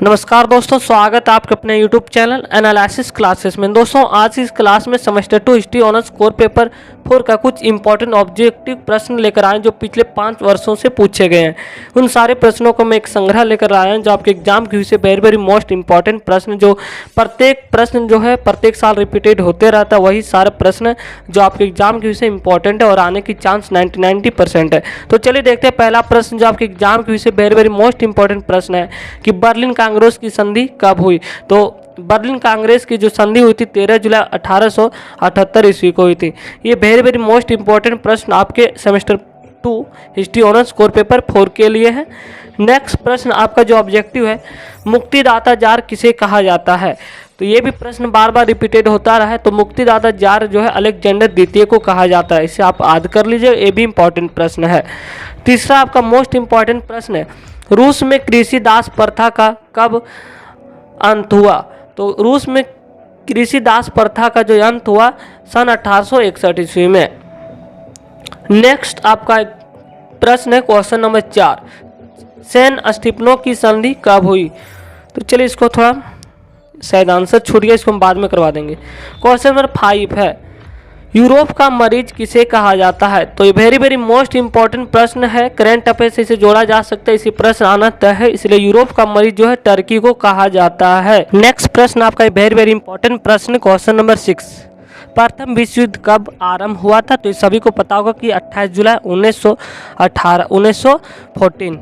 नमस्कार दोस्तों, स्वागत है आपके अपने YouTube चैनल एनालिसिस क्लासेस में। दोस्तों आज इस क्लास में semester 2 history honours core paper 4 का कुछ इंपॉर्टेंट ऑब्जेक्टिव प्रश्न लेकर आए जो पिछले 5 वर्षों से पूछे गए हैं। उन सारे प्रश्नों को मैं एक संग्रह लेकर आया हूं जो आपके एग्जाम की से वेरी मोस्ट इंपॉर्टेंट प्रश्न, जो प्रत्येक प्रश्न जो है प्रत्येक साल रिपीटेड होते रहता है, वही सारे प्रश्न जो आपके एग्जाम की से इंपॉर्टेंट है और आने की चांस 90% है। तो चलिए देखते हैं पहला प्रश्न जो आपके एग्जाम की से वेरी मोस्ट इंपॉर्टेंट प्रश्न है कि बर्लिन कांग्रेस की संधि कब हुई। तो बर्लिन कांग्रेस की जो संधि हुई थी 13 जुलाई 1878 ईस्वी को हुई थी। ये वेरी मोस्ट इंपॉर्टेंट प्रश्न आपके semester 2 history honours core paper 4 के लिए है। नेक्स्ट प्रश्न आपका जो ऑब्जेक्टिव है, मुक्तिदाता जार किसे कहा जाता है। तो ये भी प्रश्न बार बार रिपीटेड होता रहा है। तो मुक्तिदाता जार जो है अलेक्जेंडर द्वितीय को कहा जाता है, इसे आप याद कर लीजिए, ये भी इंपॉर्टेंट प्रश्न है। तीसरा आपका मोस्ट इंपॉर्टेंट प्रश्न है, रूस में कृषि दास प्रथा का कब अंत हुआ। तो रूस में कृषि दास प्रथा का जो अंत हुआ सन 1861 ईस्वी में। नेक्स्ट आपका प्रश्न है क्वेश्चन नंबर 4, सैन स्टीफनो की संधि कब हुई। तो चलिए इसको थोड़ा शायद आंसर छूट गया, इसको हम बाद में करवा देंगे। क्वेश्चन नंबर 5 है, यूरोप का मरीज किसे कहा जाता है। तो ये वेरी मोस्ट इंपॉर्टेंट प्रश्न है, करंट अफेयर से इसे जोड़ा जा सकता है, इसी प्रश्न आना तय है, इसलिए यूरोप का मरीज जो है टर्की को कहा जाता है। नेक्स्ट प्रश्न आपका वेरी इंपॉर्टेंट प्रश्न क्वेश्चन नंबर 6, प्रथम विश्व युद्ध कब आरंभ हुआ था। तो सभी को पता होगा कि 28 जुलाई 1914।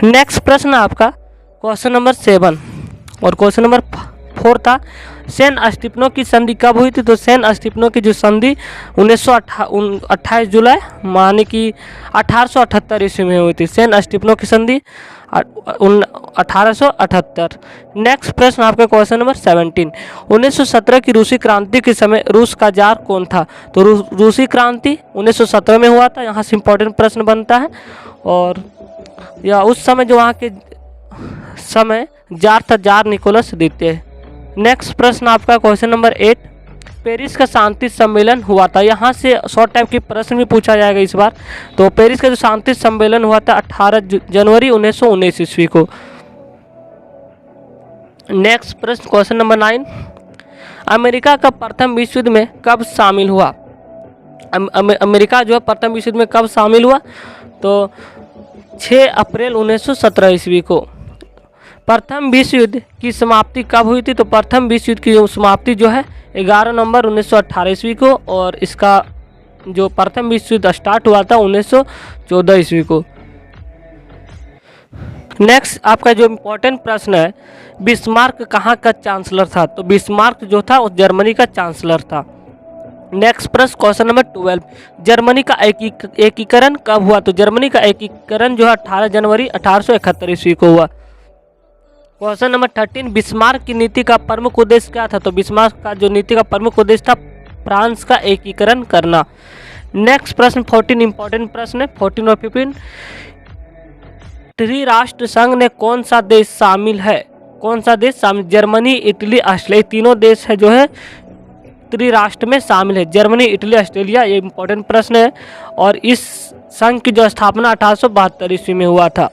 नेक्स्ट प्रश्न आपका क्वेश्चन नंबर 7 और क्वेश्चन नंबर 4 था, सैन स्टीफनो की संधि कब हुई थी। तो सैन स्टीफनो की जो संधि 28 जुलाई माने कि 1878 ईस्वी में हुई थी। सैन स्टीफनो की संधि 1878। नेक्स्ट प्रश्न आपका क्वेश्चन नंबर 17, 1917 की रूसी क्रांति के समय रूस का जार कौन था। तो रूसी क्रांति 1917 में हुआ था, यहाँ से इंपॉर्टेंट प्रश्न बनता है। और या उस समय जो वहाँ के समय जार था, जार निकोलस द्वितीय। नेक्स्ट प्रश्न आपका क्वेश्चन नंबर 8, पेरिस का शांति सम्मेलन हुआ था। यहाँ से शॉर्ट टाइप के प्रश्न भी पूछा जाएगा इस बार। तो पेरिस का जो शांति सम्मेलन हुआ था 18 जनवरी 1919 ईस्वी को। नेक्स्ट प्रश्न क्वेश्चन नंबर 9, अमेरिका का प्रथम विश्व युद्ध में कब शामिल हुआ। अमेरिका जो है प्रथम विश्व युद्ध में कब शामिल हुआ। तो 6 अप्रैल 1917 ईस्वी को। प्रथम विश्व युद्ध की समाप्ति कब हुई थी। तो प्रथम विश्व युद्ध की समाप्ति जो है 11 नवंबर 1918 ईस्वी को, और इसका जो प्रथम विश्व युद्ध स्टार्ट हुआ था 1914 ईस्वी को। नेक्स्ट आपका जो इम्पोर्टेंट प्रश्न है, बिस्मार्क कहाँ का चांसलर था। तो बिस्मार्क जो था वो जर्मनी का चांसलर था। नेक्स्ट प्रश्न क्वेश्चन नंबर 12, जर्मनी का एकीकरण कब हुआ। तो जर्मनी का एकीकरण जो है 18 जनवरी 1871 ईस्वी को हुआ। क्वेश्चन नंबर 13, बिस्मार्क की नीति का प्रमुख उद्देश्य क्या था। तो बिस्मार्क का जो नीति का प्रमुख उद्देश्य था फ्रांस का एकीकरण करना। नेक्स्ट प्रश्न 14 इंपॉर्टेंट प्रश्न है 14 और 15, त्रिराष्ट्र संघ ने कौन सा देश शामिल है। कौन सा देश शामिल, जर्मनी, इटली, ऑस्ट्रेलिया, तीनों देश है जो है त्रिराष्ट्र में शामिल है। जर्मनी, इटली, ऑस्ट्रेलिया, ये इंपॉर्टेंट प्रश्न है। और इस संघ की जो स्थापना 1872 ईस्वी में हुआ था।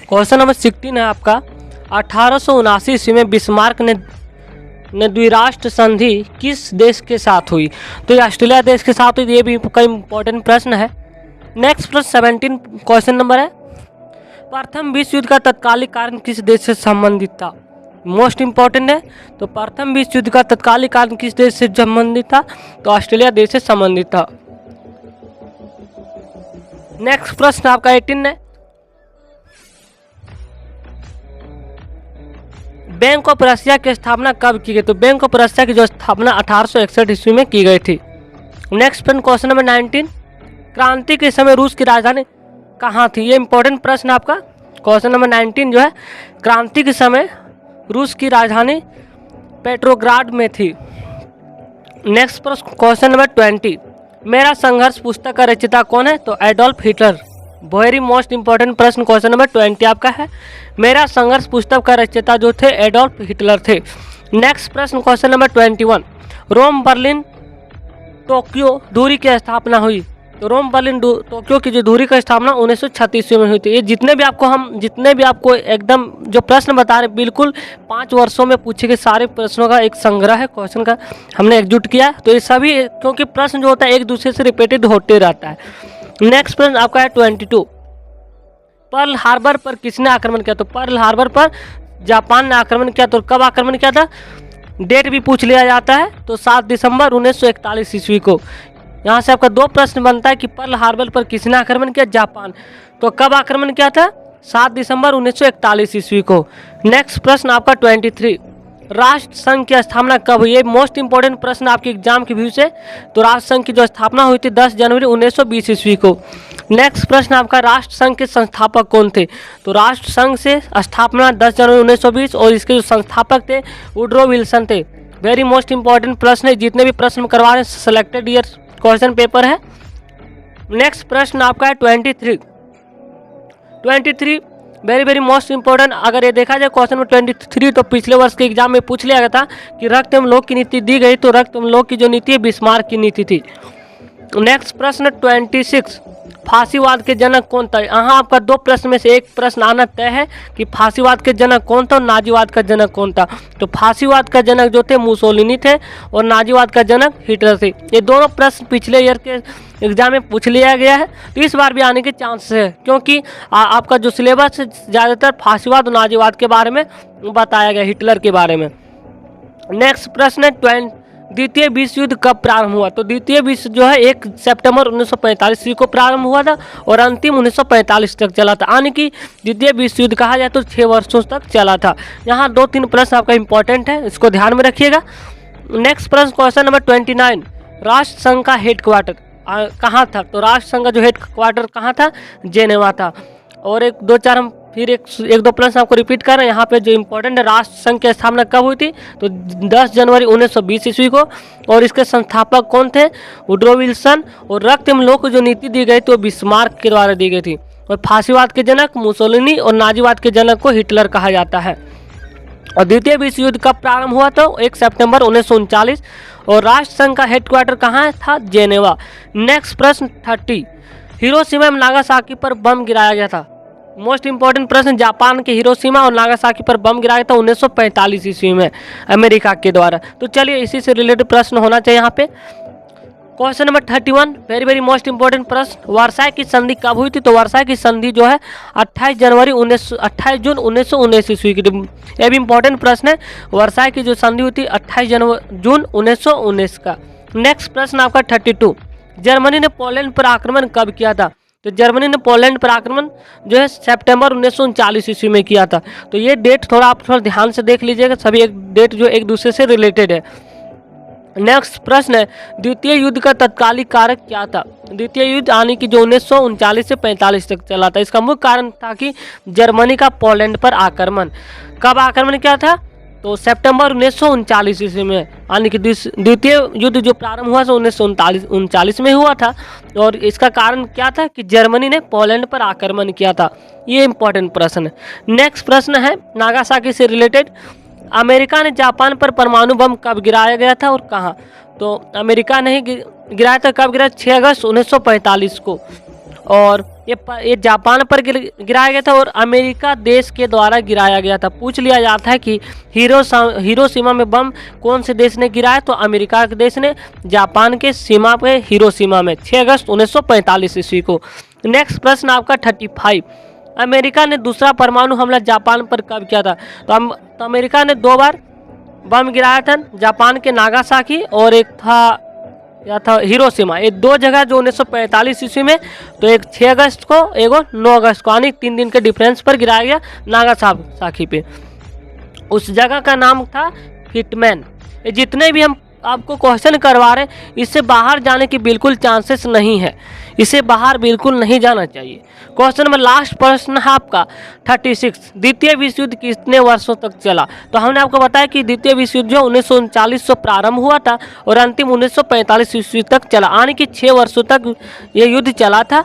क्वेश्चन नंबर 16 है आपका, 1879 ईस्वी में बिस्मार्क ने द्विराष्ट्र संधि किस देश के साथ हुई। तो ये ऑस्ट्रेलिया देश के साथ हुई। ये भी कई इंपॉर्टेंट प्रश्न है। नेक्स्ट प्रश्न 17 क्वेश्चन नंबर है, प्रथम विश्व युद्ध का तत्कालिक कारण किस देश से संबंधित था। मोस्ट इंपॉर्टेंट है। तो प्रथम विश्व युद्ध का तत्कालिक कारण किस देश से संबंधित था। तो ऑस्ट्रेलिया देश से संबंधित था। नेक्स्ट प्रश्न आपका 18 है, बैंक ऑफ रशिया की स्थापना कब की गई। तो बैंक ऑफ रशिया की जो स्थापना 1861 ईस्वी में की गई थी। नेक्स्ट प्रश्न क्वेश्चन नंबर 19, क्रांति के समय रूस की राजधानी कहाँ थी। ये इंपॉर्टेंट प्रश्न आपका क्वेश्चन नंबर 19 जो है, क्रांति के समय रूस की राजधानी पेट्रोग्राड में थी। नेक्स्ट प्रश्न क्वेश्चन नंबर 20, मेरा संघर्ष पुस्तक का रचयिता कौन है। तो Adolf Hitler. Very most important प्रश्न क्वेश्चन नंबर 20 आपका है, मेरा संघर्ष पुस्तक का रचयिता जो थे एडोल्फ हिटलर थे। नेक्स्ट प्रश्न क्वेश्चन नंबर 21, रोम, बर्लिन, टोक्यो दूरी की स्थापना हुई। तो रोम बर्लिन टोक्यो की जो दूरी का स्थापना 1936 में हुई थी। ये जितने भी आपको एकदम जो प्रश्न बता रहे बिल्कुल 5 वर्षों में पूछे गए सारे प्रश्नों का एक संग्रह है, क्वेश्चन का हमने एकजुट किया। तो ये सभी क्योंकि प्रश्न जो होता है एक दूसरे से रिपीटेड होते रहता है। नेक्स्ट प्रश्न आपका है 22। पर्ल हार्बर पर किसने आक्रमण किया? तो पर्ल हार्बर पर जापान ने आक्रमण किया। तो कब आक्रमण किया था? डेट भी पूछ लिया जाता है। तो 7 दिसंबर 1941 ईस्वी को। यहाँ से आपका 2 प्रश्न बनता है कि पर्ल हार्बर पर किसने आक्रमण किया? जापान। तो कब आक्रमण किया था? 7 दिसंबर 1941 ईस्वी को। नेक्स्ट प्रश्न आपका 23। राष्ट्र संघ की स्थापना कब हुई? ये मोस्ट इंपॉर्टेंट प्रश्न आपके एग्जाम के व्यू से। तो राष्ट्र संघ की जो स्थापना हुई थी 10 जनवरी 1920 ईस्वी को। नेक्स्ट प्रश्न आपका राष्ट्र संघ के संस्थापक कौन थे? तो राष्ट्र संघ से स्थापना 10 जनवरी 1920 और इसके जो संस्थापक थे वुड्रो विल्सन थे। वेरी मोस्ट इंपॉर्टेंट प्रश्न है, जितने भी प्रश्न करवा रहे हैं सिलेक्टेड ईयर क्वेश्चन पेपर है। नेक्स्ट प्रश्न आपका है 23 वेरी मोस्ट इंपॉर्टेंट। अगर ये देखा जाए क्वेश्चन में 23 तो पिछले वर्ष के एग्जाम में पूछ लिया गया था कि रक्त एवं लोक की नीति दी गई। तो रक्त एवं लोक की जो नीति है बिस्मार्क की नीति थी। नेक्स्ट प्रश्न 26। फांसीवाद के जनक कौन था? यहाँ आपका 2 प्रश्न में से एक प्रश्न आना तय है कि फांसीवाद के जनक कौन था और नाजीवाद का जनक कौन था। तो फांसीवाद का जनक जो थे मुसोलिनी थे और नाजीवाद का जनक हिटलर थे। ये दोनों प्रश्न पिछले ईयर के एग्जाम में पूछ लिया गया है। तो इस बार भी आने के चांसेस है क्योंकि आपका जो सिलेबस है ज़्यादातर फांसीवाद और नाजीवाद के बारे में बताया गया, हिटलर के बारे में। नेक्स्ट प्रश्न है द्वितीय विश्व युद्ध कब प्रारंभ हुआ? तो द्वितीय विश्व जो है 1 सितंबर 1945 को प्रारंभ हुआ था और अंतिम 1945 तक चला था। यानी कि द्वितीय विश्व युद्ध कहा जाए तो 6 वर्षों तक चला था। यहाँ 2-3 प्रश्न आपका इंपॉर्टेंट है, इसको ध्यान में रखिएगा। नेक्स्ट प्रश्न क्वेश्चन नंबर 29। राष्ट्र संघ का हेडक्वार्टर कहाँ था? तो राष्ट्र संघ का जो हेडक्वार्टर कहाँ था? जेनेवा था। और एक 2-4 हम फिर एक दो प्रश्न आपको रिपीट कर रहे हैं। यहाँ पे जो इम्पोर्टेंट है राष्ट्र संघ की स्थापना कब हुई थी? तो 10 जनवरी 1920 ईस्वी को। और इसके संस्थापक कौन थे? Woodrow Wilson. और रक्त एवं लोक को जो नीति दी गई तो बिस्मार्क के द्वारा दी गई थी। और फांसीवाद के जनक मुसोलिनी और नाजीवाद के जनक को हिटलर कहा जाता है। और द्वितीय विश्व युद्ध कब प्रारंभ हुआ? तो 1 सितंबर 1939। और राष्ट्र संघ का हेडक्वार्टर कहाँ था? जेनेवा। नेक्स्ट प्रश्न 30। हिरोशिमा एवं नागासाकी पर बम गिराया गया था। मोस्ट इंपॉर्टेंट प्रश्न, जापान के हिरोशिमा और नागासाकी पर बम गिराया था 1945 ईस्वी में अमेरिका के द्वारा। तो चलिए इसी से रिलेटेड प्रश्न होना चाहिए यहाँ पे। Question number 31 very most important प्रश्न, वर्साई की संधि कब हुई थी? तो वर्साई की संधि जो है 28 जून 1919 ईस्वी की। ये भी इंपॉर्टेंट प्रश्न है। वर्साई की जो संधि हुई थी 28 जून 1919 का। नेक्स्ट प्रश्न आपका 32। जर्मनी ने पोलैंड पर आक्रमण कब किया था? तो जर्मनी ने पोलैंड पर आक्रमण जो है सितंबर 1939 ईस्वी में किया था। तो ये डेट आप थोड़ा ध्यान से देख लीजिएगा, सभी एक डेट जो एक दूसरे से रिलेटेड है। नेक्स्ट प्रश्न है द्वितीय युद्ध का तत्कालिक कारक क्या था? द्वितीय युद्ध आने की जो 1939 से 45 तक चला था। इसका मुख्य कारण था कि जर्मनी का पोलैंड पर आक्रमण। कब आक्रमण किया था? तो सितंबर 1939 ईस्वी में। यानी कि द्वितीय युद्ध जो प्रारंभ हुआ 1939 में हुआ था। और इसका कारण क्या था कि जर्मनी ने पोलैंड पर आक्रमण किया था। ये इंपॉर्टेंट प्रश्न है। नेक्स्ट प्रश्न है नागासाकी से रिलेटेड, अमेरिका ने जापान पर परमाणु बम कब गिराया गया था और कहाँ? तो अमेरिका ने गिराया था। कब गिराया? 6 अगस्त 1945 को। और ये जापान पर गिराया गया था और अमेरिका देश के द्वारा गिराया गया था। पूछ लिया जाता है कि हिरोशिमा में बम कौन से देश ने गिराया? तो अमेरिका के देश ने जापान के सीमा पे हिरोशिमा में 6 अगस्त 1945 ईस्वी को। नेक्स्ट प्रश्न आपका 35, अमेरिका ने दूसरा परमाणु हमला जापान पर कब किया था? तो अमेरिका ने 2 बार बम गिराया था, जापान के नागासाकी और एक था हिरोशिमा। ये 2 जगह जो 1945 ईस्वी में, तो एक 6 अगस्त को, एक 9 अगस्त को, यानी 3 दिन के डिफरेंस पर गिराया गया नागासाकी पे। उस जगह का नाम था हिटमैन। ये जितने भी हम आपको क्वेश्चन करवा रहे हैं इससे बाहर जाने की बिल्कुल चांसेस नहीं है, इसे बाहर बिल्कुल नहीं जाना चाहिए। क्वेश्चन में लास्ट प्रश्न है आपका 36, द्वितीय विश्व युद्ध कितने वर्षों तक चला? तो हमने आपको बताया कि द्वितीय विश्व युद्ध जो 1939 से प्रारंभ हुआ था और अंतिम 1945 ईस्वी तक चला, यानी कि 6 वर्षों तक ये युद्ध चला था।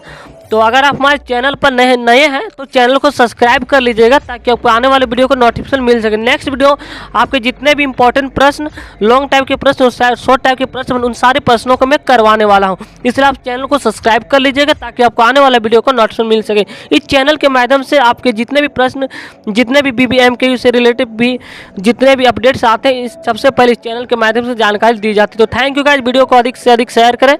तो अगर आप हमारे चैनल पर नए हैं तो चैनल को सब्सक्राइब कर लीजिएगा ताकि आपको आने वाले वीडियो को नोटिफिकेशन मिल सके। नेक्स्ट वीडियो आपके जितने भी इंपॉर्टेंट प्रश्न, लॉन्ग टाइप के प्रश्न और शॉर्ट टाइप के प्रश्न, उन सारे प्रश्नों को मैं करवाने वाला हूं, इसलिए आप चैनल को सब्सक्राइब कर लीजिएगा ताकि आपको आने वाला वीडियो को नोटिफिकेशन मिल सके। इस चैनल के माध्यम से आपके जितने भी प्रश्न, जितने भी BBMKU से रिलेटेड भी जितने भी अपडेट्स आते हैं, सबसे पहले इस चैनल के माध्यम से जानकारी दी जाती है। तो थैंक यू गाइस, वीडियो को अधिक से अधिक शेयर करें।